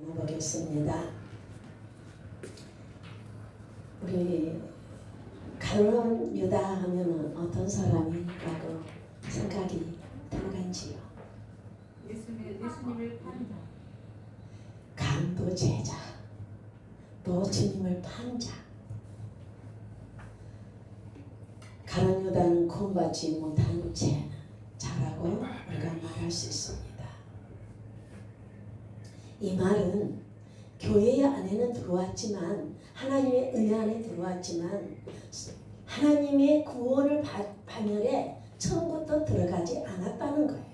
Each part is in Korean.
보겠습니다. 우리 가룟 유다 하면은 어떤 사람이라고 생각이 들는지요? 예수님을 판 자. 강도 제자, 또 주님을 판 자. 가룟 유다는 구원받지 못한 자라고 우리가 말할 수 있습니다. 이 말은 교회 안에는 들어왔지만, 하나님의 은혜 안에 들어왔지만, 하나님의 구원을 반열에 처음부터 들어가지 않았다는 거예요.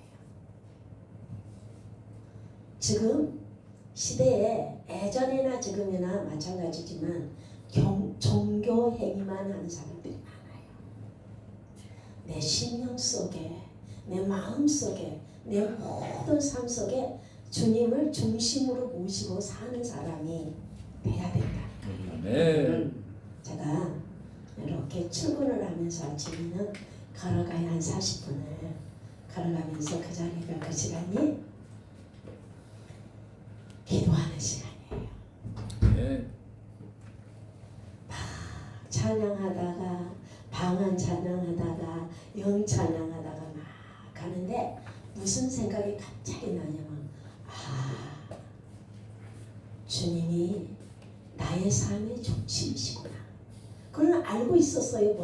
지금 시대에 예전이나 지금이나 마찬가지지만 종교 행위만 하는 사람들이 많아요. 내 심령 속에, 내 마음 속에, 내 모든 삶 속에 주님을 중심으로 모시고 사는 사람이 돼야 된다. 네. 제가 이렇게 출근을 하면서 아침에는 걸어가야 한 40분을 걸어가면서 그 자리가 그 시간이 기도하는 시간이에요. 네. 막 찬양하다가 방언 찬양하다가 영 찬양하다가 막 가는데 무슨 생각이 갑자기 나냐면, 주님이 나의 삶의 중심이시구나. 그건 알고 있었어요.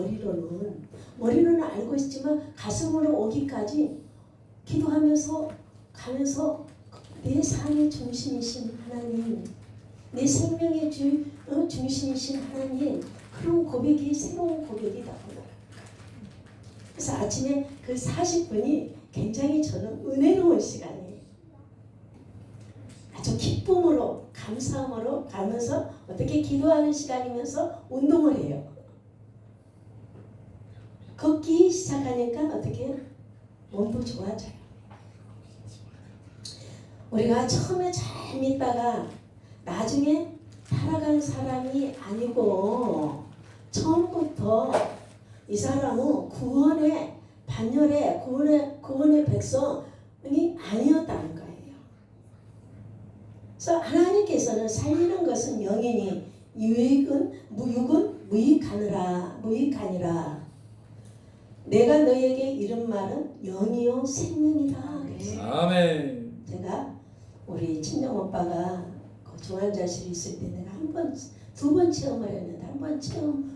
머리로는 알고 있지만 가슴으로 오기까지 기도하면서 가면서 내 삶의 중심이신 하나님, 내 생명의 중심이신 하나님, 그런 고백이 새로운 고백이다. 그래서 아침에 그 40분이 굉장히 저는 은혜로운 시간이에요. 아주 기쁨으로, 감사함으로 가면서 어떻게 기도하는 시간이면서 운동을 해요. 걷기 시작하니까 어떻게 몸도 좋아져요. 우리가 처음에 잘 믿다가 나중에 살아간 사람이 아니고, 처음부터 이 사람은 구원의 반열에 구원의 백성이 아니었다는 거예요. 그래서 하나님께서는 살리는 것은 영이니 무육은 무익하니라. 내가 너에게 이른 말은 영이요 생명이다. 아멘. 제가 우리 친정 오빠가 중환자실에 있을 때 내가 두 번 체험을 했는데,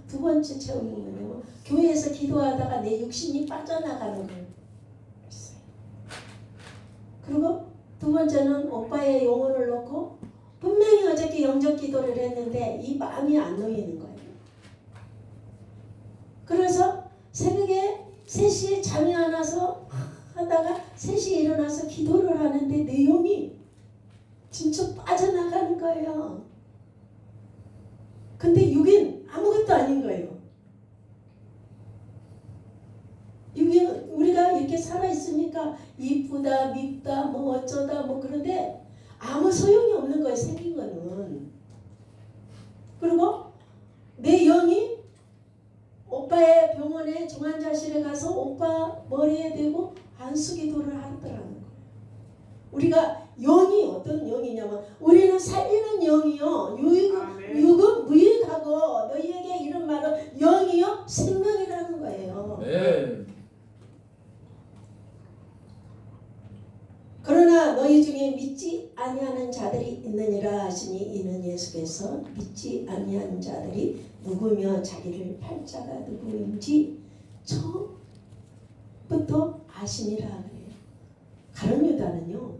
두 번째 체험이 뭐냐면 교회에서 기도하다가 내 육신이 빠져나가는 걸 했어요. 그리고 두 번째는 오빠의 영혼을 놓고 분명히 어저께 영접 기도를 했는데 이 마음이 안 놓이는 거예요. 그래서 새벽에 3시에 잠이 안 와서 하다가 3시에 일어나서 기도를 하는데 내 영이 진짜 빠져나가는 거예요. 근데 육은 아무것도 아닌 거예요. 육이 우리가 이렇게 살아있으니까 이쁘다 밉다 뭐 어쩌다 뭐 그런데 아무 소용이 없는 거예요. 생긴 거는. 그리고 내 영이 오빠의 병원에 중환자실에 가서 오빠 머리에 대고 안수기도를 하더라는 거예요. 우리가 영이 어떤 영이냐면, 우리는 살리는 영이요, 육은 무익하고 너희에게 이런 말은 영이요 생명이라는 거예요. 네. 그러나 너희 중에 믿지 아니하는 자들이 있느니라 하시니, 이는 예수께서 믿지 아니하는 자들이 누구며 자기를 팔 자가 누구인지 처음부터 아시니라 그래요. 가룟 유다는요,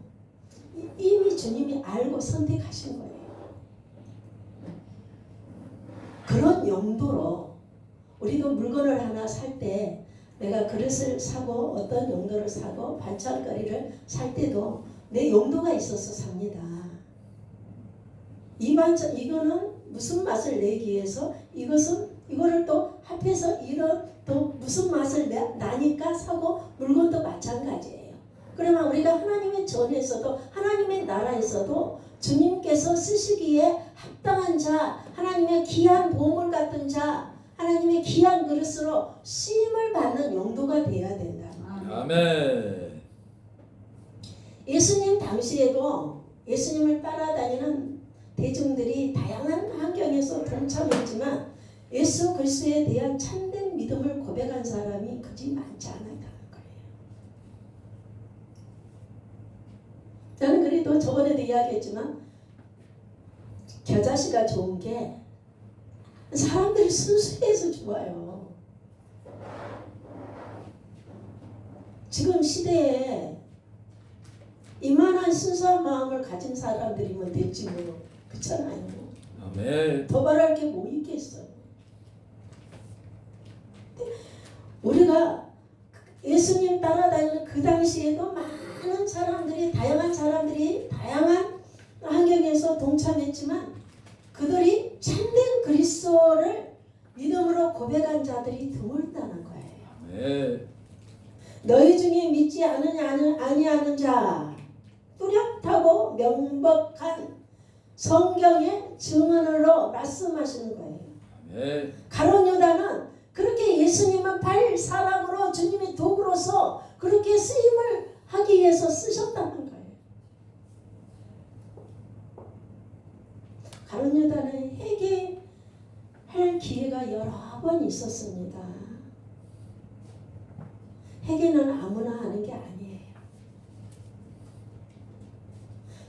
이미 주님이 알고 선택하신 거예요. 그런 용도로 우리도 물건을 하나 살 때, 내가 그릇을 사고 어떤 용도를 사고 반찬거리를 살 때도 내 용도가 있어서 삽니다. 이 반찬 이거는 무슨 맛을 내기 위해서, 이거를 또 합해서 이런 또 무슨 맛을 나니까 사고, 물건도 마찬가지예요. 그러면 우리가 하나님의 전에서도, 하나님의 나라에서도 주님께서 쓰시기에 합당한 자, 하나님의 귀한 보물 같은 자, 하나님의 귀한 그릇으로 쓰임을 받는 용도가 되어야 된다. 아멘. 예수님 당시에도 예수님을 따라다니는 대중들이 다양한 환경에서 동참했지만 예수 그리스도에 대한 참된 믿음을 고백한 사람이 그리 많지 않았다는 거예요. 저는 그래도 저번에도 이야기했지만 겨자씨가 좋은 게 사람들이 순수해서 좋아요. 지금 시대에 이만한 순수한 마음을 가진 사람들이면 됐지 뭐. 그렇잖아요. 아멘. 더 바랄 게 뭐 있겠어요. 우리가 예수님 따라다니는 그 당시에도 많은 사람들이 다양한 환경에서 동참했지만 그들이 참된 그리스도를 믿음으로 고백한 자들이 드물다는 거예요. 아멘. 너희 중에 믿지 아니하는 자 뚜렷하고 명백한 성경의 증언으로 말씀하시는 거예요. 아멘. 가룟 유다는 그렇게 예수님을 발 사람으로 주님의 도구로서 그렇게 쓰임을 하기 위해서 쓰셨다는 거예요. 가룟 유다는 회개할 기회가 여러 번 있었습니다. 회개는 아무나 하는 게 아니에요.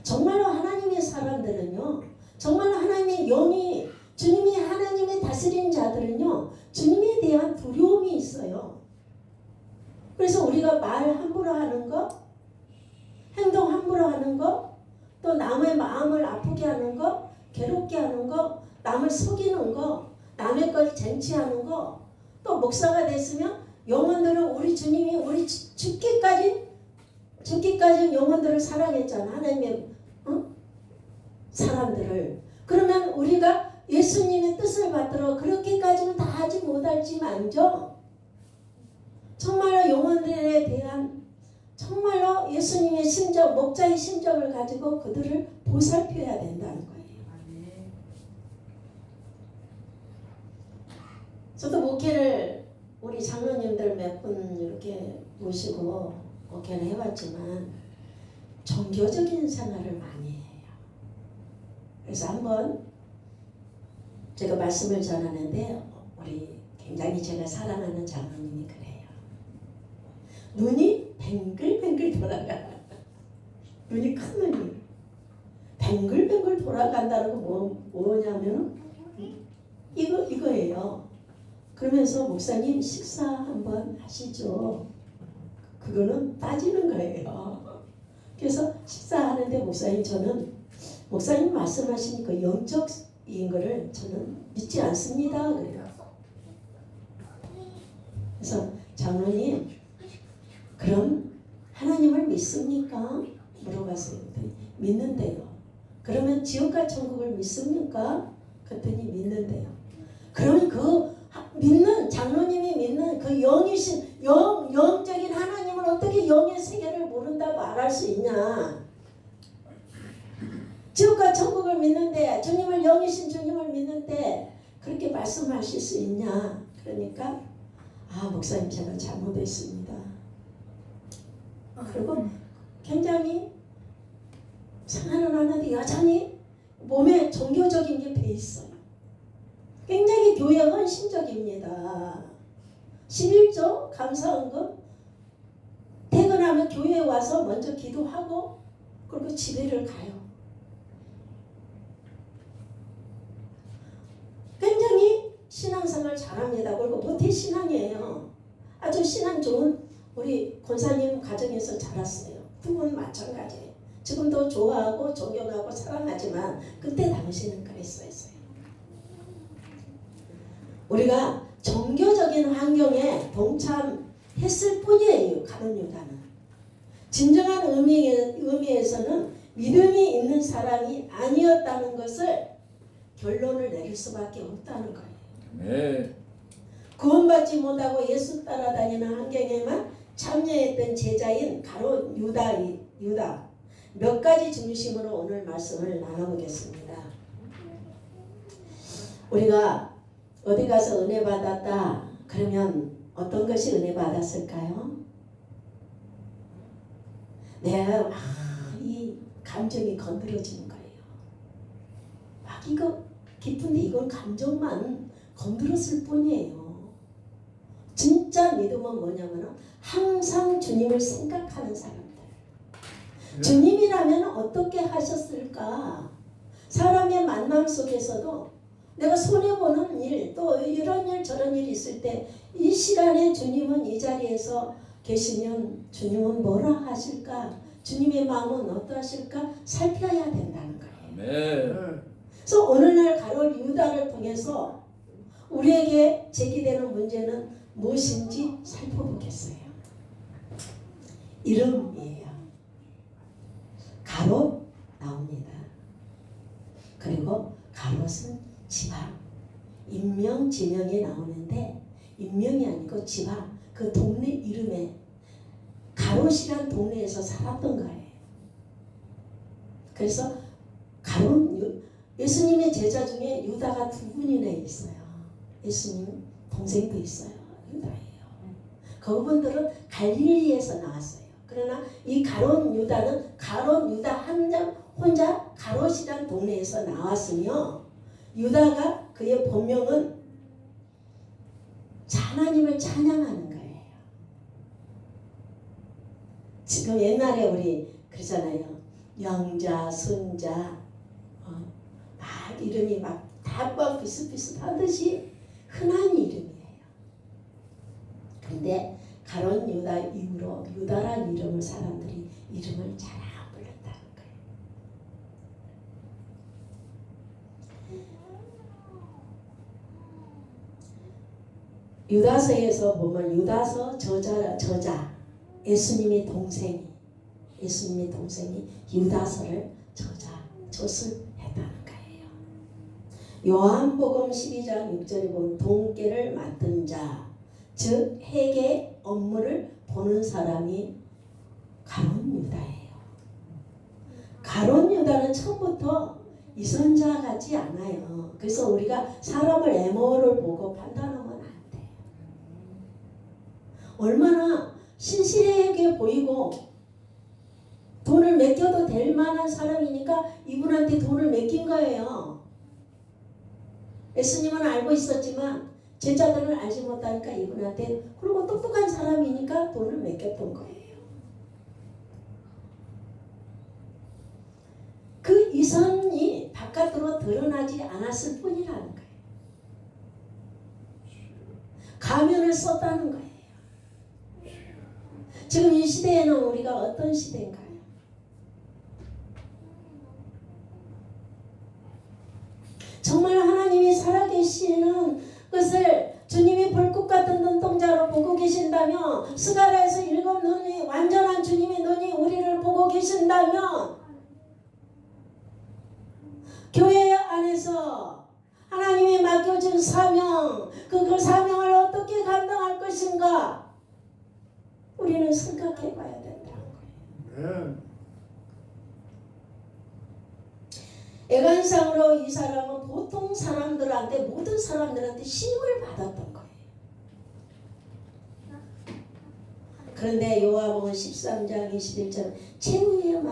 정말로 하나님의 사람들은요, 정말로 하나님의 영이, 주님이 하나님의 다스린 자들은요, 주님에 대한 두려움이 있어요. 그래서 우리가 말 함부로 하는 거, 행동 함부로 하는 거, 또 남의 마음을 아프게 하는 거, 괴롭게 하는 거, 남을 속이는 거, 남의 걸 쟁취하는 거, 또 목사가 됐으면 영혼들은 우리 주님이 우리 죽기까지 영혼들을 사랑했잖아. 하나님의 사람들을. 그러면 우리가 예수님의 뜻을 받들어 그렇게까지는 다 하지 못할지만저 정말로 영혼들에 대한 정말로 예수님의 심정, 목자의 심정을 가지고 그들을 보살펴야 된다는 거예요. 저도 목회를 우리 장로님들 몇 분 이렇게 모시고 목회를 해왔지만 종교적인 생활을 많이 해요. 그래서 한번 제가 말씀을 전하는데 우리 굉장히 제가 사랑하는 장로님이 그래요. 눈이 뱅글뱅글 돌아가. 눈이 큰 눈이 뱅글뱅글 돌아간다는 거 뭐냐면 이거예요. 그러면서 목사님 식사 한번 하시죠. 그거는 따지는 거예요. 그래서 식사하는데 저는 목사님 말씀하시니까 영적인 거를 저는 믿지 않습니다. 그래요. 그래서 장로님 그럼 하나님을 믿습니까? 물어봤어요. 믿는데요. 그러면 지옥과 천국을 믿습니까? 그랬더니 믿는데요. 그러면 그 믿는 장로님이 믿는 그 영이신 영적인 하나님을 어떻게 영의 세계를 모른다고 말할 수 있냐? 지옥과 천국을 믿는데 주님을 영이신 주님을 믿는데 그렇게 말씀하실 수 있냐? 그러니까 목사님 제가 잘못했습니다. 그리고 굉장히 생활을 하는데 여전히 몸에 종교적인 게 배 있어요. 굉장히 교회 헌신적입니다. 11조 감사헌금 퇴근하면 교회에 와서 먼저 기도하고 그리고 집에를 가요. 굉장히 신앙생활 잘합니다. 그리고 모태신앙이에요. 아주 신앙 좋은 우리 권사님 가정에서 자랐어요. 두 분 마찬가지예요. 지금도 좋아하고 존경하고 사랑하지만 그때 당시는 그랬어요. 우리가 종교적인 환경에 동참했을 뿐이에요. 가룟 유다는. 진정한 의미에서는 믿음이 있는 사람이 아니었다는 것을 결론을 내릴 수밖에 없다는 거예요. 네. 구원받지 못하고 예수 따라다니는 환경에만 참여했던 제자인 가룟 유다 몇 가지 중심으로 오늘 말씀을 나눠보겠습니다. 우리가 어디 가서 은혜 받았다 그러면 어떤 것이 은혜 받았을까요? 내가 이 감정이 건드려지는 거예요. 막 이거 기쁜데 이건 감정만 건드렸을 뿐이에요. 진짜 믿음은 뭐냐면 항상 주님을 생각하는 사람들. 주님이라면 어떻게 하셨을까? 사람의 만남 속에서도 내가 손해보는 일, 또 이런 일 저런 일이 있을 때 이 시간에 주님은 이 자리에서 계시면 주님은 뭐라 하실까? 주님의 마음은 어떠하실까? 살펴야 된다는 거예요. 아멘. 그래서 오늘날 가롯 유다를 통해서 우리에게 제기되는 문제는 무엇인지 살펴보겠어요. 이름이에요. 가롯 나옵니다. 그리고 가롯은 지방, 인명, 지명이 나오는데 인명이 아니고 지방, 그 동네 이름에 가롯이란 동네에서 살았던 거예요. 그래서 가롯, 예수님의 제자 중에 유다가 두 분이나 있어요. 예수님 동생도 있어요. 유다예요. 그분들은 갈릴리에서 나왔어요. 그러나 이 가롯 유다는 가롯 유다 혼자 가롯이란 동네에서 나왔으며 유다가 그의 본명은 하나님을 찬양하는 거예요. 지금 옛날에 우리 그러잖아요. 영자, 순자, 막 이름이 막 다 비슷비슷하듯이 흔한 이름이에요. 근데 가롯 유다 이후로 유다란 이름을 사람들이 이름을 잘 안 불렀다는 거예요. 유다서에서 보면 유다서 저자 예수님의 동생이 유다서를 저술했다는 거예요. 요한복음 12장 6절에 보면 동계를 맡은 자, 즉 회계 업무를 보는 사람이 가롯 유다예요. 가롯 유다는 처음부터 이선자 같지 않아요. 그래서 우리가 사람을 외모를 보고 판단하면 안 돼요. 얼마나 신실하게 보이고 돈을 맡겨도 될 만한 사람이니까 이분한테 돈을 맡긴 거예요. 예수님은 알고 있었지만 제자들은 알지 못하니까 이분한테, 그리고 똑똑한 사람이니까 돈을 맡겼던 거예요. 그 이선이 바깥으로 드러나지 않았을 뿐이라는 거예요. 가면을 썼다는 거예요. 지금 이 시대에는 우리가 어떤 시대인가요? 정말 하나님이 살아계시는 것을 주님이 불꽃 같은 눈동자로 보고 계신다면, 스가랴에서 7 눈이 완전한 주님의 눈이 우리를 보고 계신다면, 교회 안에서 하나님이 맡겨준 사명, 그 사명을 어떻게 감당할 것인가 우리는 생각해 봐야 된다는 거예요. 애관상으로 이 사람은 보통 사람들한테, 모든 사람들한테 신임을 받았던 거예요. 그런데 요한복음 13장 21절 최후의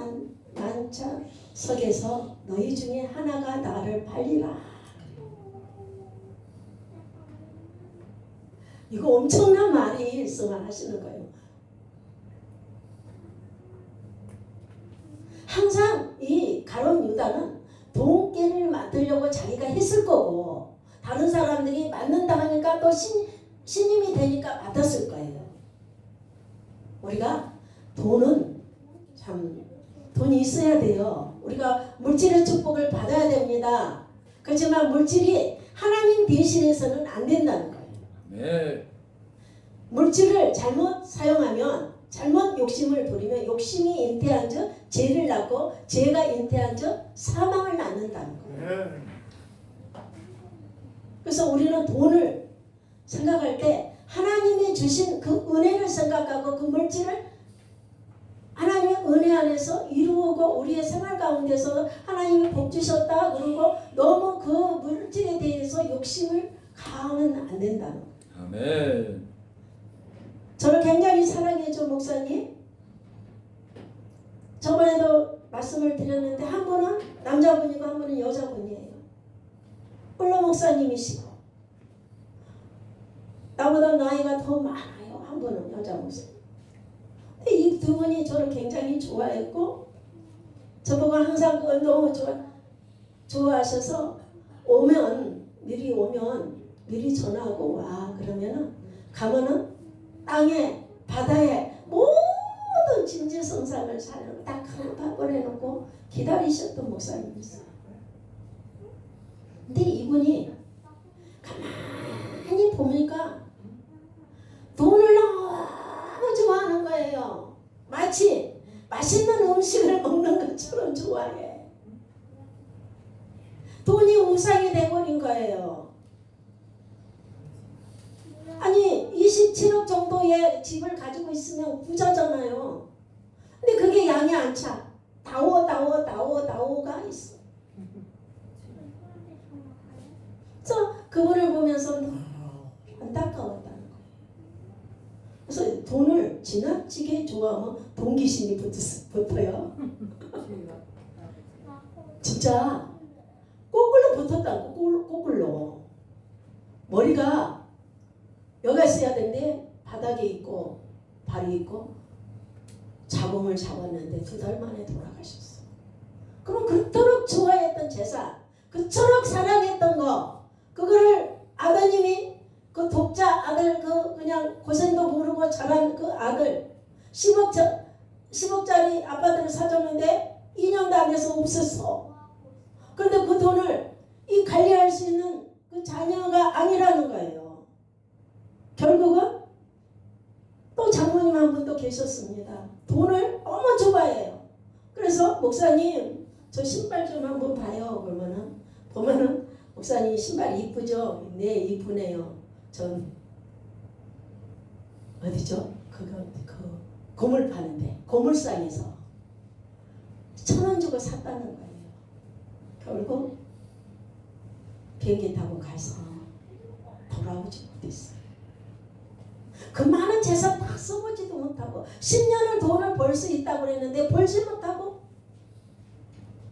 만찬석에서 너희 중에 하나가 나를 팔리라. 이거 엄청난 말이 있어만 하시는 거예요. 항상 이 가롯 유다는 돈깨를 맡으려고 자기가 했을 거고, 다른 사람들이 맡는다 하니까 또 신임이 되니까 맡았을 거예요. 우리가 돈은 참 돈이 있어야 돼요. 우리가 물질의 축복을 받아야 됩니다. 그렇지만 물질이 하나님 대신해서는 안 된다는 거예요. 네. 물질을 잘못 사용하면, 잘못 욕심을 부리면 욕심이 잉태한 즉 죄를 낳고, 죄가 잉태한 즉 사망을 낳는다는 거예요. 그래서 우리는 돈을 생각할 때 하나님이 주신 그 은혜를 생각하고 그 물질을 하나님의 은혜 안에서 이루고 우리의 생활 가운데서 하나님이 복 주셨다 그러고 너무 그 물질에 대해서 욕심을 가하면 안 된다는 거예요. 아멘. 저를 굉장히 사랑해줘 목사님. 저번에도 말씀을 드렸는데 한 분은 남자분이고 한 분은 여자분이에요. 물론 목사님이시고 나보다 나이가 더 많아요. 한 분은 여자 목사님. 근데 이 두 분이 저를 굉장히 좋아했고 저보고 항상 그걸 너무 좋아하셔서 미리 오면 미리 전화하고 와. 그러면은 가면은 땅에 바다에 모든 진지성상을 사려고 딱 하나 밥을 해놓고 기다리셨던 목사님이었어요. 근데 이분이 가만히 보니까 돈을 너무 좋아하는 거예요. 마치 맛있는 음식을 먹는 것처럼 좋아해. 돈이 우상이 돼버린 거예요. 아니 27억 정도의 집을 가지고 있으면 부자잖아요. 근데 그게 양이 안 차. 다오가 있어. 그래서 그분을 보면서 너무 안타까웠다는 거예요. 그래서 돈을 지나치게 좋아하면 돈귀신이 붙어요. 진짜 거꾸로 붙었다고. 거꾸로. 머리가 여기가 있어야 되는데 바닥에 있고 발이 있고 잡음을 잡았는데 2달 만에 돌아가셨어. 그럼 그토록 좋아했던 재산, 그토록 사랑했던 거, 그거를 아버님이 그 독자 아들 그냥 고생도 모르고 자란 그 아들 10억짜리 아파트를 사줬는데 2년도 안 돼서 없었어. 그런데 그 돈을 이 관리할 수 있는 그 자녀가 아니라는 거예요. 결국은 또 장모님 한 분도 계셨습니다. 돈을 너무 좋아해요. 그래서 목사님 저 신발 좀 한번 봐요. 보면은 목사님 신발 이쁘죠? 네 이쁘네요. 전 어디죠? 그 고물 파는데 고물상에서 1,000원 주고 샀다는 거예요. 결국 비행기 타고 가서 돌아오지 못했어요. 그 많은 재산 다 써보지도 못하고 10년을 돈을 벌 수 있다고 그랬는데 벌지 못하고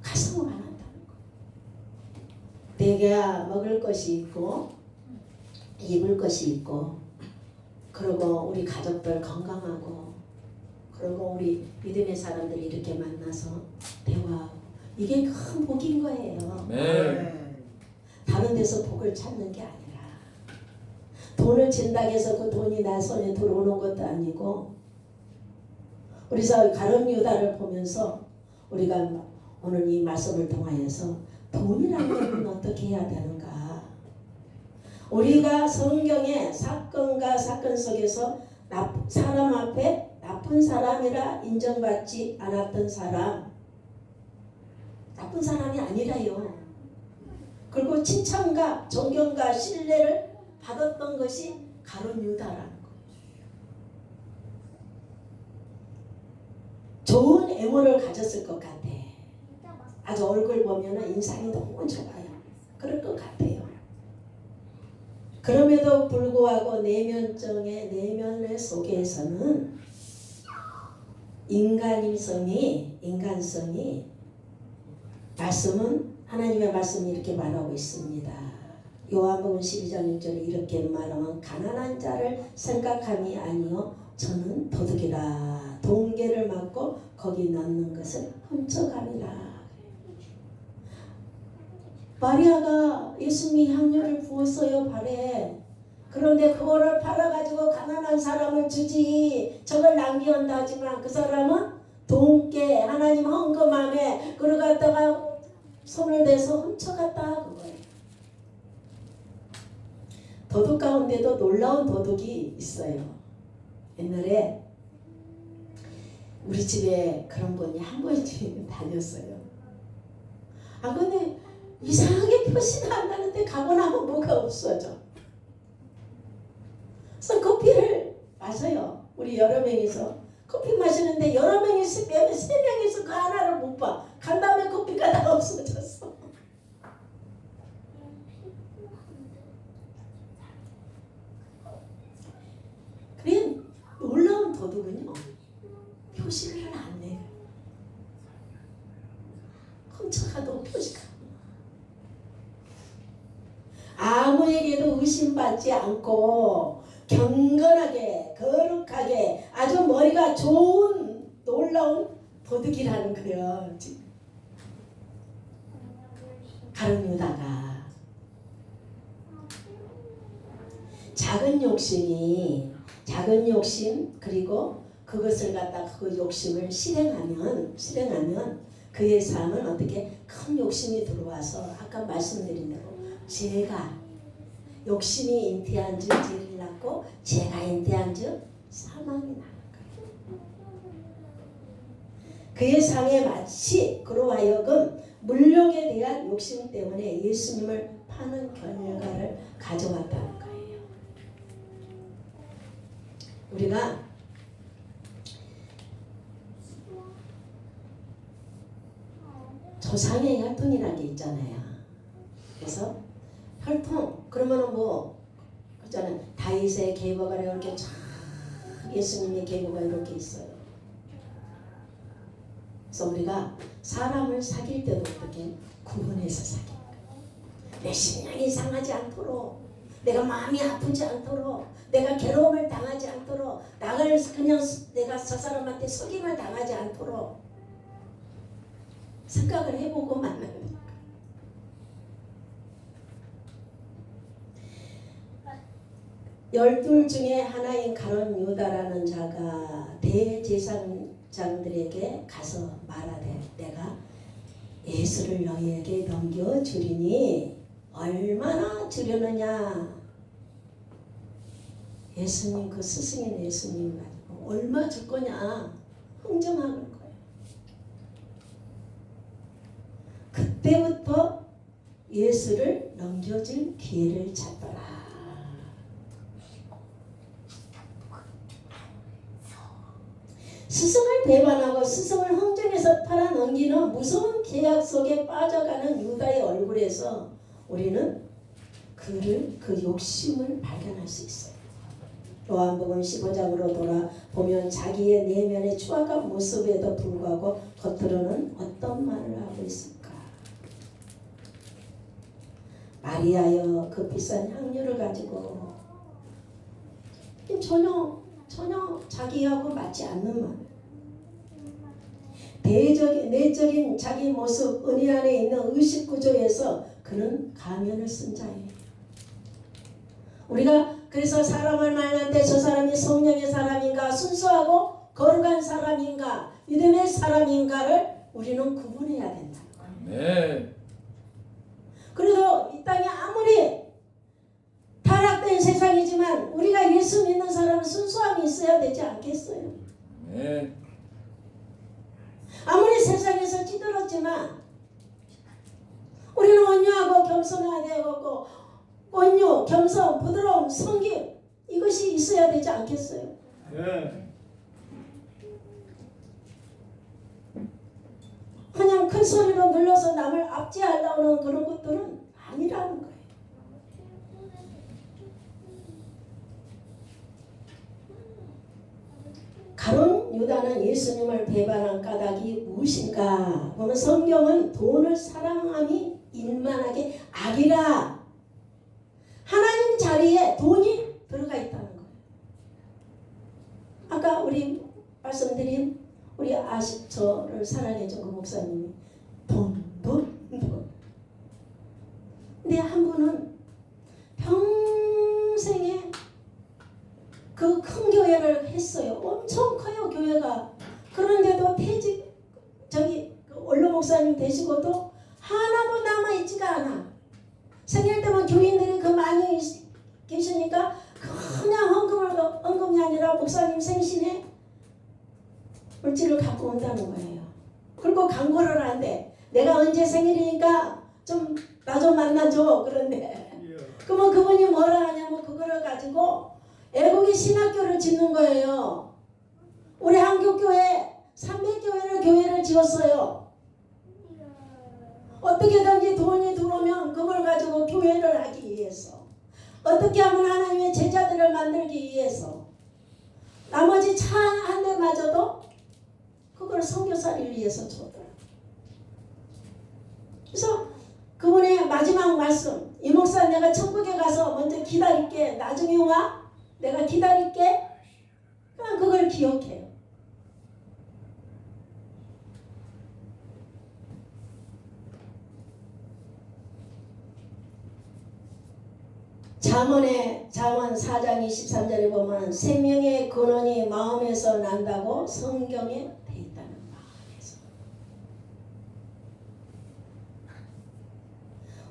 가서 안 한다는 거예요. 내가 먹을 것이 있고 입을 것이 있고 그리고 우리 가족들 건강하고 그리고 우리 믿음의 사람들이 이렇게 만나서 대화하고 이게 큰 복인 거예요. 네. 다른 데서 복을 찾는 게 아니라 돈을 진다고 해서 그 돈이 나 손에 들어오는 것도 아니고 우리 가룟 유다를 보면서 우리가 오늘 이 말씀을 통하여서 돈이라는 것은 어떻게 해야 되는가. 우리가 성경의 사건과 사건 속에서 사람 앞에 나쁜 사람이라 인정받지 않았던 사람, 나쁜 사람이 아니라요. 그리고 칭찬과 존경과 신뢰를 받았던 것이 가룟 유다라는 거예요. 좋은 애모를 가졌을 것 같아. 아주 얼굴 보면 인상이 너무 좋아요. 그럴 것 같아요. 그럼에도 불구하고 내면의 속에서는 인간성이 하나님의 말씀이 이렇게 말하고 있습니다. 요한복음 12장 1절에 이렇게 말하면 가난한 자를 생각함이 아니요 저는 도둑이라 동계를 맞고 거기 넣는 것을 훔쳐가니라. 마리아가 예수님이 향료를 부었어요 발에. 그런데 그거를 팔아가지고 가난한 사람을 주지 저걸 남겨온다 하지만 그 사람은 돈께 하나님 헌금함에 그걸 갖다가 손을 대서 훔쳐갔다 그거예요. 도둑 가운데도 놀라운 도둑이 있어요. 옛날에 우리 집에 그런 분이 한 번씩 다녔어요. 근데 이상하게 표시가 안 나는데 가고 나면 뭐가 없어져. 그래서 커피를 마셔요. 우리 여러 명이서 커피 마시는데 여러 명이서 세 명이서 그 하나를 못 봐. 간 다음에 커피가 다 없어졌어. 그래 놀라운 도둑은요 표시를 안 내요. 아무에게도 의심받지 않고 경건하게 거룩하게 아주 머리가 좋은 놀라운 도둑이라는 거예요. 가룟 유다가 작은 욕심 그리고 그것을 갖다 그 욕심을 실행하면 그의 삶은 어떻게 큰 욕심이 들어와서 아까 말씀드린 대로 죄가 욕심이 잉태한 즉 죄를 낳고 죄가 잉태한 즉 사망이 나는 거예요. 그의 삶에 마치 그로 하여금 물욕에 대한 욕심 때문에 예수님을 파는 결과를 가져왔다는 거예요. 우리가 조상의 혈통이라는 게 있잖아요. 그래서 혈통 그러면은 뭐 그잖아요. 다윗의 계보가 이렇게 쫙 예수님의 계보가 이렇게 있어요. 그래서 우리가 사람을 사귈 때도 어떻게 구분해서 사귀는 거예요. 내 심령이 상하지 않도록, 내가 마음이 아프지 않도록, 내가 괴로움을 당하지 않도록, 나를 그냥 내가 저 사람한테 속임을 당하지 않도록 생각을 해보고 만나는 거예요. 열둘 중에 하나인 가룟 유다라는 자가 대제사장들에게 가서 말하되 내가 예수를 너희에게 넘겨주리니 얼마나 주려느냐. 예수님 그 스승인 예수님 가지고 얼마 줄 거냐 흥정하는 거예요. 그때부터 예수를 넘겨줄 기회를 찾더라. 스승을 배반하고 스승을 흥정해서 팔아넘기는 무서운 계약 속에 빠져가는 유다의 얼굴에서 우리는 그 욕심을 발견할 수 있어요. 요한복음 15장으로 돌아보면 자기의 내면의 추악한 모습에도 불구하고 겉으로는 어떤 말을 하고 있을까? 마리아여 그 비싼 향료를 가지고 전혀 자기하고 맞지 않는 말. 내적인 자기 모습 은혜 안에 있는 의식 구조에서 그는 가면을 쓴 자예요. 우리가 그래서 사람을 만날 때 저 사람이 성령의 사람인가 순수하고 거룩한 사람인가 믿음의 사람인가를 우리는 구분해야 된다. 네. 그래도 이 땅에 아무리 타락된 세상이지만 우리가 예수 믿는 사람은 순수함이 있어야 되지 않겠어요? 네. 아무리 세상에서 찌들었지만 우리는 온유하고 겸손해야 되고 온유, 겸손, 부드러움, 성김 이것이 있어야 되지 않겠어요? 네. 그냥 큰 소리로 눌러서 남을 압제하려고 하는 그런 것들은 아니라는 거예요. 가룟 유다는 예수님을 배반한 까닭이 무엇인가 보면 성경은 돈을 사랑함이 일만하게 악이라 하나님 자리에 돈이 들어가 있다는 거예요. 아까 우리 말씀드린 우리 저를 사랑해준 그 목사님이 돈. 근데 한 분은 평생에 그 큰 교회를 했어요. 엄청 커요 교회가. 그런데도 원로 목사님 되시고도 하나도 남아있지가 않아. 생일 때만 교인들이 그 많이 계시니까 그냥 헌금이 아니라 목사님 생신에 물질을 갖고 온다는 거예요. 그리고 광고를 하는데 내가 언제 생일이니까 나 좀 만나줘. 그런데 그러면 그분이 뭐라 하냐면 그거를 가지고 애국의 신학교를 짓는 거예요. 우리 한국교회 300교회를 지었어요. 어떻게든지 돈이 들어오면 그걸 가지고 교회를 하기 위해서, 어떻게 하면 하나님의 제자들을 만들기 위해서, 나머지 차 한 대마저도 그걸 선교사를 위해서 줬더라. 그래서 그분의 마지막 마지막 말씀. 이 목사 내가 천국에 가서 먼저 기다릴게. 나중에 와. 내가 기다릴게. 그냥 그걸 기억해요. 잠언 4장 23절에 보면 생명의 근원이 마음에서 난다고 성경에 돼 있다는 마음에서.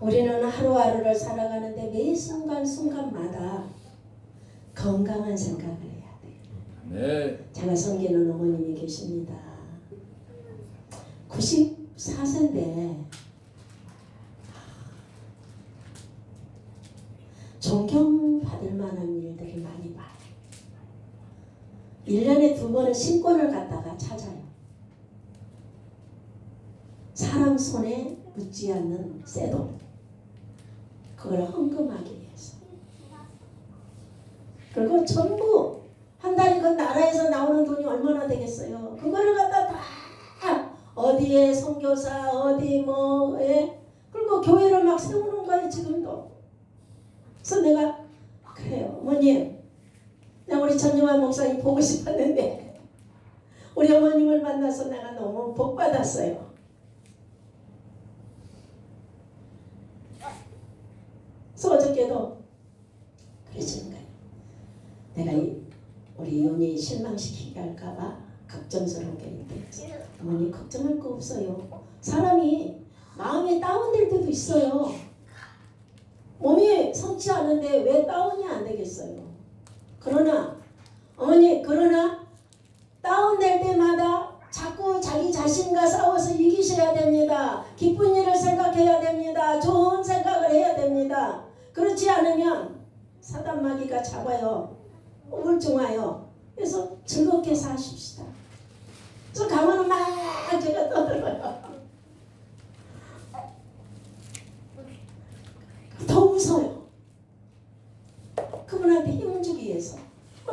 우리는 하루하루를 살아가는데 매 순간순간마다 건강한 생각을 해야 돼요. 네. 제가 섬기는 어머님이 계십니다. 94세인데 존경받을 만한 일들을 많이 봐요. 1년에 2번은 신권을 갖다가 찾아요. 사람 손에 묻지 않는 쇠돈. 그걸 헌금하기 위해서. 그리고 전부 한 달에 그 나라에서 나오는 돈이 얼마나 되겠어요. 그거를 갖다 다 어디에 선교사 어디 뭐에 그리고 교회를 막 세우는 거예요. 지금도. 그래서 내가 그래요. 어머님 내가 우리 전유환 목사님 보고 싶었는데 우리 어머님을 만나서 내가 너무 복 받았어요. 그래서 어저께도 그러시는 거예요. 내가 우리 이혼이 실망시키게 할까봐 걱정스럽게 얘기했어요. 어머니 걱정할 거 없어요. 사람이 마음이 다운될 때도 있어요. 몸이 성치 않은데 왜 다운이 안 되겠어요. 그러나 어머니 다운될 때마다 자꾸 자기 자신과 싸워서 이기셔야 됩니다. 기쁜 일을 생각해야 됩니다. 좋은 생각을 해야 됩니다. 그렇지 않으면 사단 마귀가 잡아요. 우울증와요. 그래서 즐겁게 사십시다. 저 가면은 막 제가 떠들어요. 더 웃어요. 그분한테 힘을 주기 위해서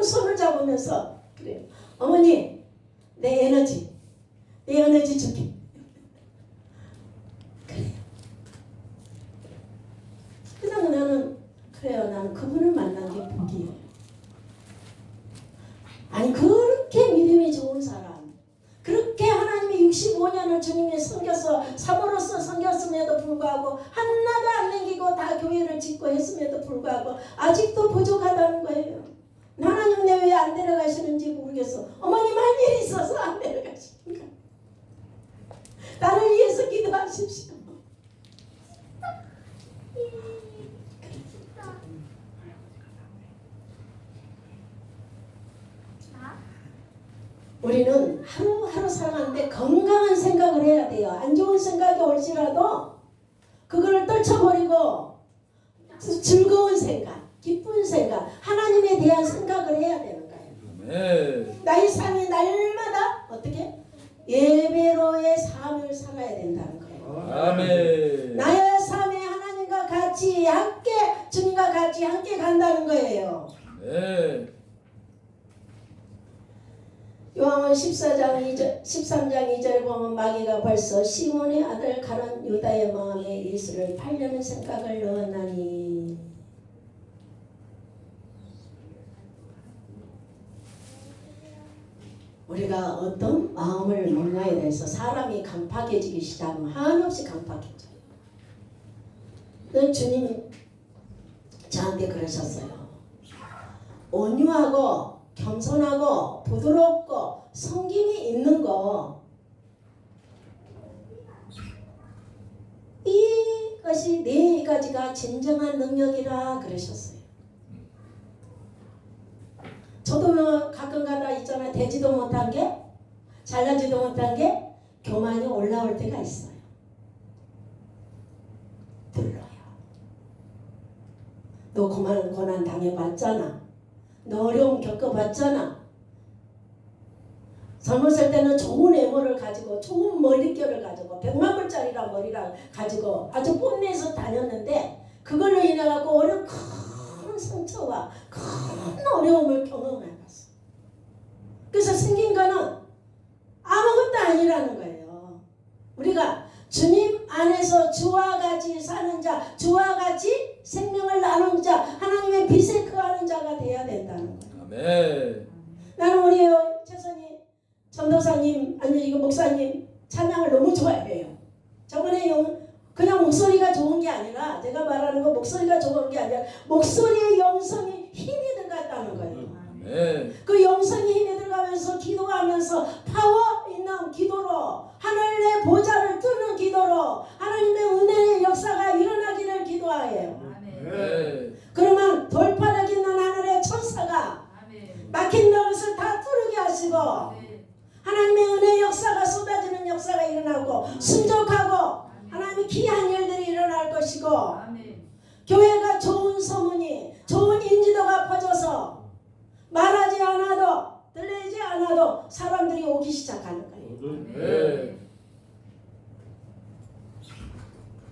손을 잡으면서 그래요. 어머니 내 에너지 줄게. 그래요. 그냥 나는 그래요. 나는 그분을 만난 게 복이에요. 아니 그렇게 믿음이 좋은 사람 그렇게 하나님이 65년을 주님이 섬겨서 사모로서 섬겼음에도 불구하고 하나도 안 남기고 다 교회를 짓고 했음에도 불구하고 아직도 부족하다는 거예요. 하나님 내 왜 안 데려가시는지 모르겠어. 어머님 할 일이 있어서 안 데려가시는 거야. 나를 위해서 기도하십시오. 우리는 하루하루 살아가는데 건강한 생각을 해야 돼요. 안 좋은 생각이 올지라도 그거를 떨쳐버리고 즐거운 생각, 기쁜 생각, 하나님에 대한 생각을 해야 되는 거예요. 네. 나의 삶이 날마다 어떻게? 예배로의 삶을 살아야 된다는 거예요. 아멘. 나의 삶에 하나님과 같이 함께 주님과 같이 함께 간다는 거예요. 네. 요한은 13장 2절에 보면 마귀가 벌써 시몬의 아들 가룟 유다의 마음에 예수를 팔려는 생각을 넣었나니 우리가 어떤 마음을 먹냐에 대해서 사람이 강팍해지기 시작하면 한없이 강팍해져요. 주님이 저한테 그러셨어요. 온유하고 겸손하고 부드럽고 성김이 있는 거 이것이 네 가지가 진정한 능력이라 그러셨어요. 저도 뭐 가끔가다 있잖아요. 되지도 못한 게 잘나지도 못한 게 교만이 올라올 때가 있어요. 들러요. 너 고난 당해봤잖아. 너 어려움 겪어봤잖아. 젊었을 때는 좋은 외모를 가지고 좋은 머릿결을 가지고 100만 불짜리라 머리를 가지고 아주 뽐내서 다녔는데 그걸로 인해 갖고 큰 상처와 큰 어려움을 경험해봤어. 그래서 생긴 거는 아무것도 아니라는 거예요. 우리가 주님 안에서 주와 같이 사는 자 자, 주와 같이 생명을 나눈 자, 하나님의 빛에 거하는 자가 되어야 된다는 거예요. 아멘. 나는 우리 최선희 전도사님, 아니 이거 목사님 찬양을 너무 좋아해요. 저번에 그냥 목소리가 좋은 게 아니라, 제가 말하는 거 목소리가 좋은 게 아니라 목소리의 영성이 힘이 들어갔다는 거예요. 아멘. 그 영성이 힘이 들어가면서 기도하면서 파워 있는 기도로, 하늘의 보좌를 뚫는 기도로 하나님의 은혜의 역사가 일어나기를 기도하여요. 아멘. 그러면 돌파력 있는 하늘의 천사가 막힌 것을 다 뚫게 하시고 하나님의 은혜의 역사가 쏟아지는 역사가 일어나고 순종하고 하나님의 귀한 일들이 일어날 것이고 교회가 좋은 소문이, 좋은 인지도가 퍼져서 말하지 않아도, 들리지 않아도 사람들이 오기 시작하는 거예요. 네.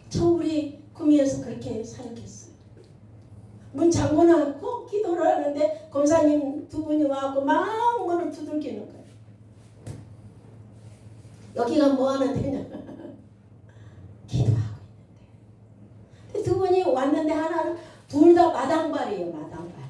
저 우리 구미에서 그렇게 살겠어요. 문 잠궈 놨고 기도를 하는데 권사님 두 분이 와갖고 막 문을 두들기는 거예요. 여기가 뭐 하는 데냐? 기도하고 있는데. 두 분이 왔는데 하나는 둘 다 마당발이에요. 마당발.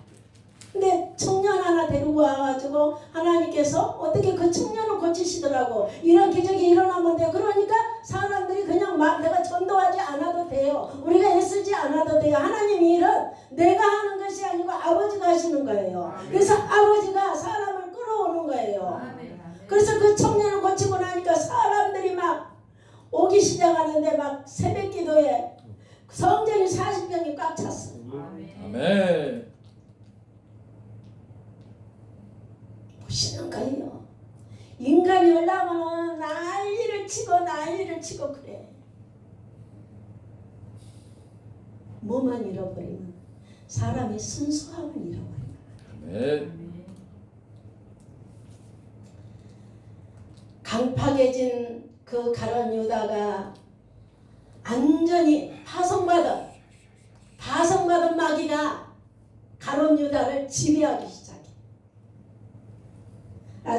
근데 청년 하나 데리고 와가지고 하나님께서 어떻게 그 청년을 고치시더라고. 이런 기적이 일어나면 돼요. 그러니까 사람들이 그냥 막 내가 전도하지 않아도 돼요. 우리가 애쓰지 않아도 돼요. 하나님 일은 내가 하는 것이 아니고 아버지가 하시는 거예요. 그래서 아버지가 사람을 끌어오는 거예요. 그래서 그 청년을 고치고 나니까 사람들이 막 오기 시작하는데 막 새벽 기도에 성전이 40평이 꽉 찼어. 아멘. 보시는 거예요. 인간이 올라오면 난리를 치고 그래. 뭐만 잃어버리면 사람이 순수함을 잃어버리는 거예요. 아멘. 강팍해진 그 가룟 유다가 완전히 파송받은 마귀가 가룟 유다를 지배하기 시작해.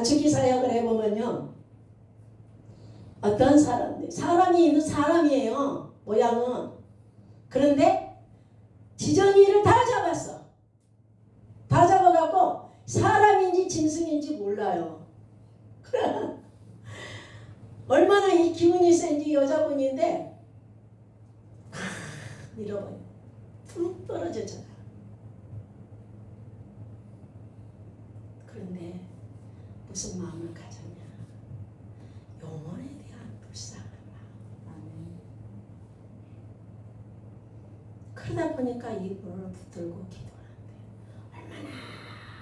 주기사역을 해보면요, 어떤 사람이 있는 사람이에요. 모양은. 그런데 지정이를 다 잡았어. 다 잡아갖고 사람인지 짐승인지 몰라요. 얼마나 이 기운이 센지. 여자분인데 잃어버려. 툭 떨어졌잖아. 그런데 무슨 마음을 가졌냐? 영혼에 대한 불쌍한 마음. 그러다 보니까 이분을 붙들고 기도하는데 얼마나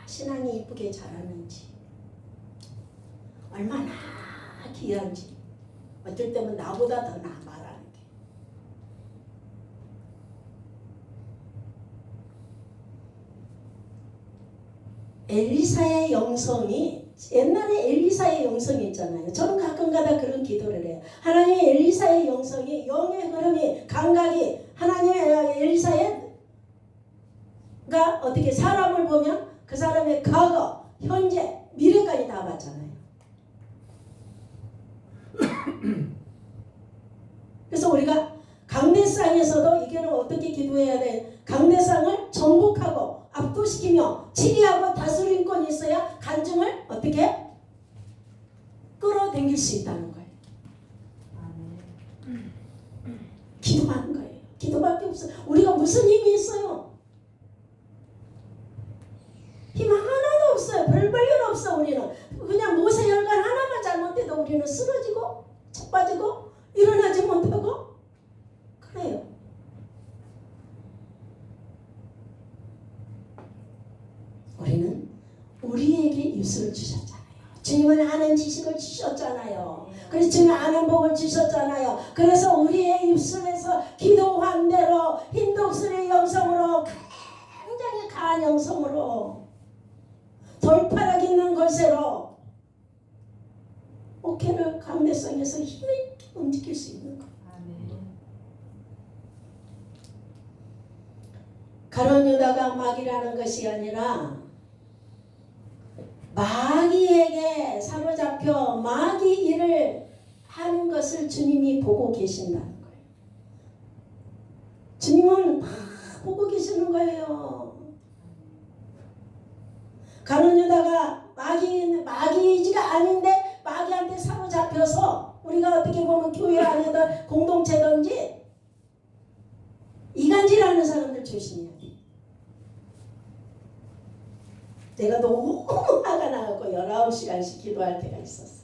신앙이 이쁘게 자라는지, 얼마나 귀한지. 어쩔 때면 나보다 더 나 말하는 게. 엘리사의 영성이, 옛날에 엘리사의 영성이 있잖아요. 저는 가끔가다 그런 기도를 해요. 하나님의 엘리사의 영성이, 영의 흐름이, 감각이, 하나님의 엘리사가 어떻게 사람을 보면 그 사람의 과거, 현재, 미래까지 다 봤잖아요. 그래서 우리가 강대상에서도 이게는 어떻게 기도해야 돼? 강대상을 정복하고 압도시키며 치리하고 다스림권이 있어야 간증을 어떻게 끌어당길 수 있다는 거예요. 기도하는 거예요. 기도밖에 없어요. 우리가 무슨 힘이 있어요? 힘 하나도 없어요. 별 볼일 없어. 우리는 그냥 모세혈관 하나만 잘못해도 우리는 쓰러지고 자빠지고 일어나지 못하고 그래요. 우리는 우리에게 입술을 주셨잖아요. 주님은 아는 지식을 주셨잖아요. 그래서 주님 아는 복을 주셨잖아요. 그래서 우리의 입술에서 기도한 대로 힌독스의 영성으로, 굉장히 강한 영성으로, 돌파력 있는 것으로 옥회를 강대성에서 힘을 움직일 수 있는 것. 가룟 유다가 마귀라는 것이 아니라 마귀에게 사로잡혀 마귀 일을 하는 것을 주님이 보고 계신다는 거예요. 주님은 다 보고 계시는 거예요. 가룟 유다가 마귀이지가 아닌데 마귀한테 사로잡혀서 우리가 어떻게 보면 교회 안에든 공동체든지 이간질하는 사람들 조심해야 돼. 내가 너무 화가 나고 19시간씩 기도할 때가 있었어.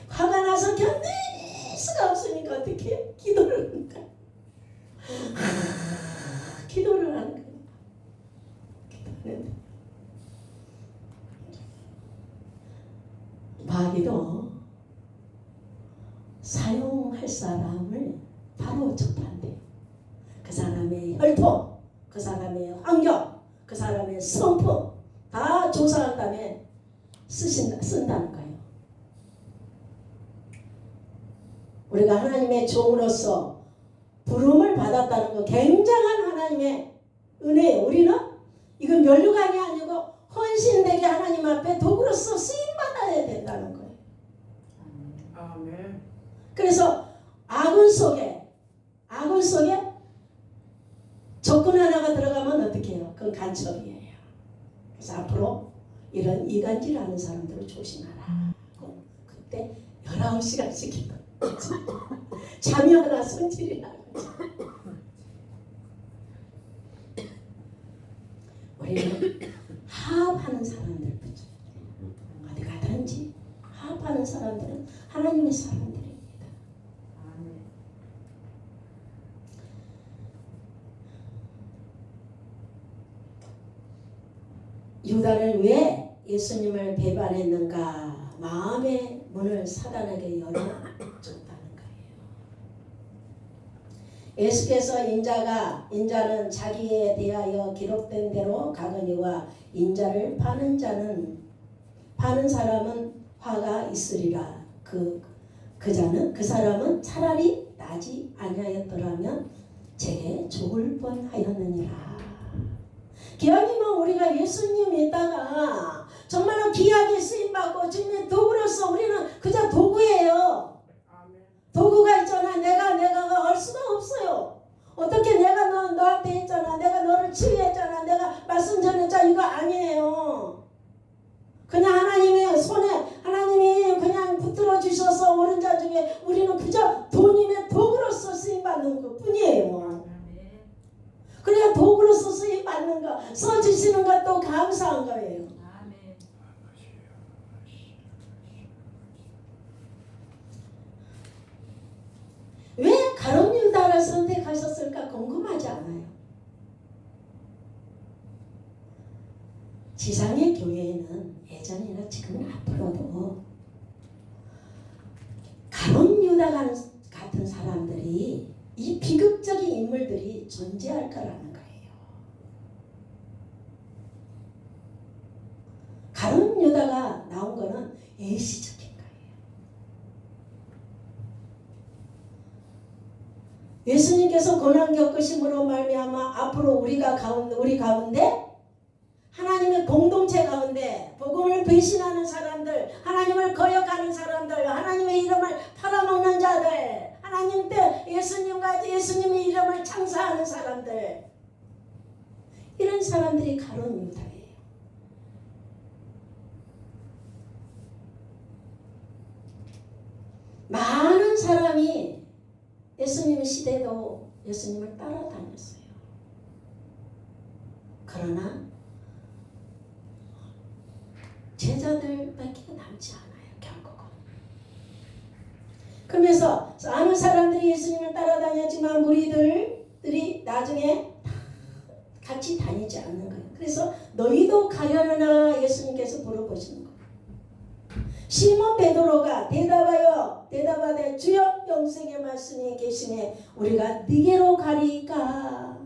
화가 나서 견딜 수가 없으니까 어떻게 해요? 기도를 하는 거야. 기도를 하는 거야. 기도하는데 마귀도 사용할 사람을 바로 접한대. 그 사람의 혈통, 그 사람의 환경, 그 사람의 성품 다 조사한 다음에 쓴다는 거예요. 우리가 하나님의 종으로서 부름을 받았다는 거 굉장한 하나님의 은혜예요. 우리는 이건 면류관이 아니고 헌신되게 하나님 앞에 도구로서 쓰임받아야 된다는 거예요. 아멘. 그래서 아군 속에 적군 하나가 들어가면 어떻게 해요? 그건 간첩이에요. 그래서 앞으로 이런 이간질하는 사람들을 조심하라. 그때 19시간씩 기도. 잠이 하나 손질이라고. 우리는 화합하는 사람들 붙여요. 어디 가든지 화합하는 사람들은 하나님의 사람들입니다. 유다를 왜 예수님을 배반했는가? 마음의 문을 사단에게 열어줬다는 거예요. 예수께서 인자는 자기에 대하여 기록된 대로 가거니와 인자를 파는 사람은 화가 있으리라. 그 사람은 차라리 나지 아니하였더라면 제게 죽을 뻔하였느니라. 기왕이면 우리가 예수님 있다가 정말로 귀하게 쓰임받고 주님의 도구로서 우리는 그저 도구예요. 도구가 있잖아. 내가 할 수가 없어요. 어떻게 내가 너한테 했잖아. 내가 너를 치유했잖아. 내가 말씀 전했잖아. 이거 아니에요. 그냥 하나님의 손에 하나님이 그냥 붙들어 주셔서 오른 자 중에 우리는 그저 도님의 도구로서 쓰임받는 것 뿐이에요. 그냥 도구로서 쓰임받는 거, 써주시는 것도 감사한 거예요. 왜 가룟 유다를 선택하셨을까 궁금하지 않아요? 지상의 교회에는 예전이나 지금은 앞으로도 가룟 유다 같은 사람들이 이 비극적인 인물들이 존재할 거라는 거예요. 가룟 유다가 나온 거는 예시적인 거예요. 예수님께서 고난 겪으심으로 말미암아 앞으로 우리 가운데 하나님의 공동체 가운데 복음을 배신하는 사람들, 하나님을 거역하는 사람들, 하나님의 이름을 팔아먹는 자들, 하나님 때 예수님의 이름을 창사하는 사람들, 이런 사람들이 가룟 유다예요. 많은 사람이 예수님 시대도 예수님을 따라다녔어요. 그러나 제자들밖에 남지 않아요. 결국은. 그러면서 많은 사람들이 예수님을 따라다녔지만 무리들이 나중에 같이 다니지 않는 거예요. 그래서 너희도 가려느냐 예수님께서 물어보시는 거예요. 시몬 베드로가 대답하되 주여 영생의 말씀이 계시네 우리가 네게로 가리까.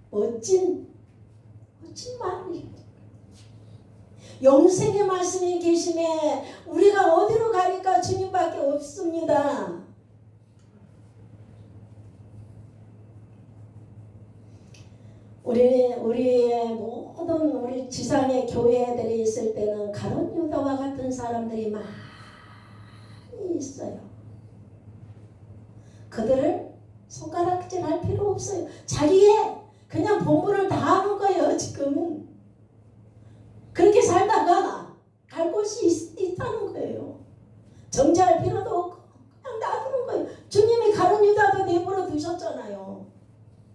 멋진 말이에요. 영생의 말씀이 계시네 우리가 어디로 가니까 주님밖에 없습니다. 우리의 모든 우리 지상의 교회들이 있을 때는 가룟 유다와 같은 사람들이 많이 있어요. 그들을 손가락질 척박질할 필요 없어요. 자기의 그냥 본분을 다 하는 거예요. 지금 그렇게 살다가 갈 곳이 있다는 거예요. 정죄할 필요도 없고 그냥 놔두는 거예요. 주님이 가룟 유다도 내버려 두셨잖아요.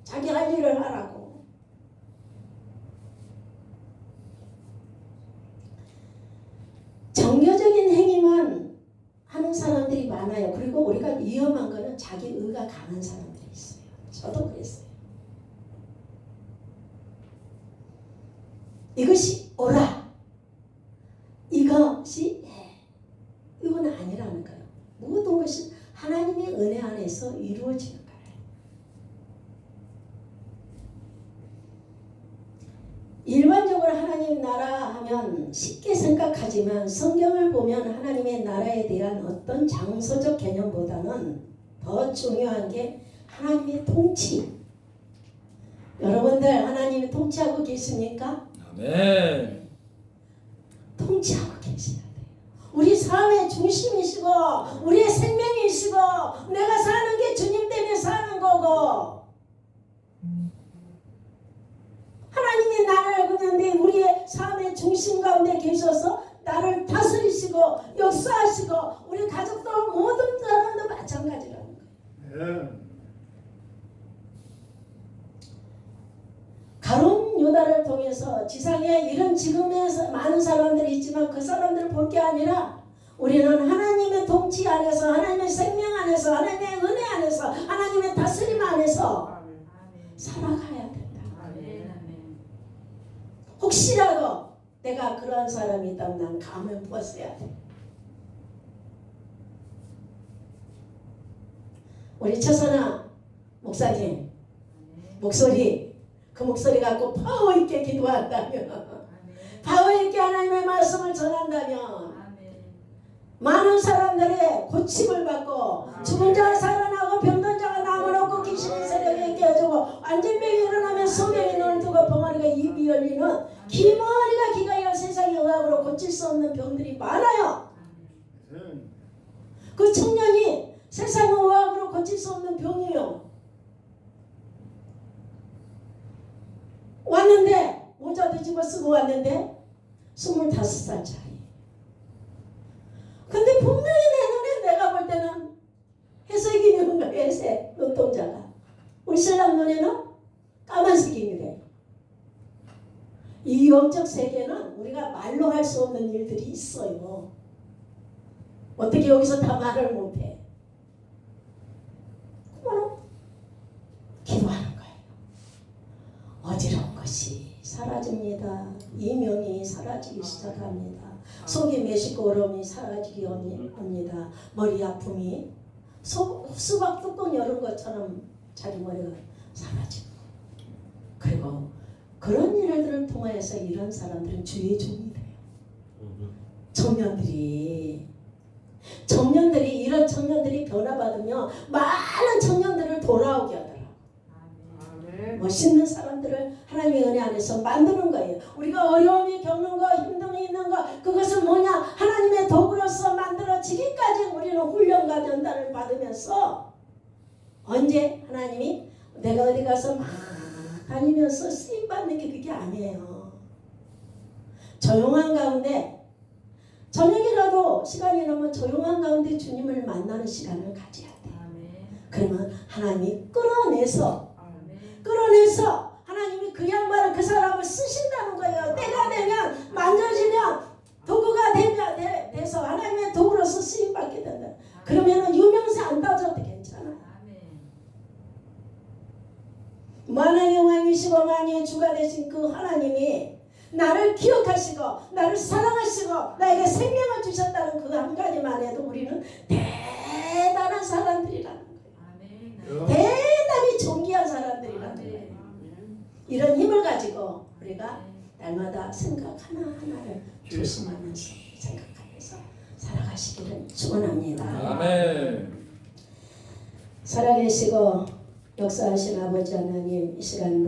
자기 할 일을 하라고. 정교적인 행위만 하는 사람들이 많아요. 그리고 우리가 위험한 거는 자기 의가 강한 사람들이 있어요. 저도 그랬어요. 이것이 옳아. 이것이 이건 아니라는 거예요. 모든 것이 하나님의 은혜 안에서 이루어지는 거예요. 일반적으로 하나님 나라 하면 쉽게 생각하지만 성경을 보면 하나님의 나라에 대한 어떤 장소적 개념보다는 더 중요한 게 하나님의 통치. 여러분들 하나님이 통치하고 계십니까? 아멘. 통치하고 계셔야 돼요. 우리 삶의 중심이시고 우리의 생명이시고 내가 사는 게 주님 때문에 사는 거고 하나님이 나를 그냥 우리의 삶의 중심 가운데 계셔서 나를 다스리시고 역사하시고 우리 가족도 모든 사람도 마찬가지라는 거예요. 가룟 유다를 통해서 지상에 이런 지금의 많은 사람들이 있지만 그 사람들을 볼 게 아니라 우리는 하나님의 통치 안에서 하나님의 생명 안에서 하나님의 은혜 안에서 하나님의 다스림 안에서 살아가야 된다. 혹시라도 내가 그러한 사람이 있다면 난 감을 벗어야 돼. 우리 최선아 목사님 목소리 그 목소리 갖고 파워 있게 기도한다면 파워 있게 하나님의 말씀을 전한다면 많은 사람들의 고침을 받고 죽은 자가 살아나고 병든 자가 나음을 얻고 귀신의 세력에 깨어지고 안진병이 일어나면 소명이 눈을 뜨고 벙어리가 입이 열리는 기머리가 기가 열 세상의 의학으로 고칠 수 없는 병들이 많아요. 그 청년이 세상의 의학으로 고칠 수 없는 병이에요. 왔는데 모자도 집어 쓰고 왔는데 25살짜리. 근데 분명히 내 눈에 내가 볼 때는 회색이 있는 거예요. 회색 눈동자가. 우리 신랑 눈에는 까만색이래. 이 영적 세계는 우리가 말로 할 수 없는 일들이 있어요. 어떻게 여기서 다 말을 못해. 그거는 기도하는 거예요. 어지러운 것이 사라집니다. 이명이 사라지기 시작합니다. 속이 메시고 얼음이 사라지기 합니다. 머리 아픔이 수박 뚜껑 열은 것처럼 자기 머리가 사라지고 그리고 그런 일들을 통해서 이런 사람들은 주의 종이 돼요. 청년들이 이런 청년들이 변화받으며 많은 청년들을 돌아오게 하더라고요. 멋있는 사람들을 하나님의 은혜 안에서 만드는 거예요. 우리가 어려움이 겪는 거 힘듦이 있는 거 그것은 뭐냐 하나님의 도구로서 만들어지기까지 우리는 훈련과 전달을 받으면서 언제 하나님이 내가 어디 가서 막 다니면서 쓰임받는 게 그게 아니에요. 조용한 가운데 저녁이라도 시간이 나면 조용한 가운데 주님을 만나는 시간을 가져야 돼. 그러면 하나님이 끌어내서 하나님이 그 양반을 그 사람을 쓰신다는 거예요. 때가 되면 만져지면 도구가 돼서 하나님의 도구로서 쓰임받게 된다. 그러면 유명세 안 따져도 괜찮아요. 만왕의 왕이시고 만유의 주가 되신 그 하나님이 나를 기억하시고 나를 사랑하시고 나에게 생명을 주셨다는 그 한 가지만 해도 우리는 대단한 사람들이라는 거예요. 대단히 존귀한 사람들이라는 거예요. 이런 힘을 가지고 우리가 날마다 생각 하나하나를 조심하면서 생각하면서 살아가시기를 축원합니다. 아멘. 살아계시고 역사하신 아버지 하나님 이 시간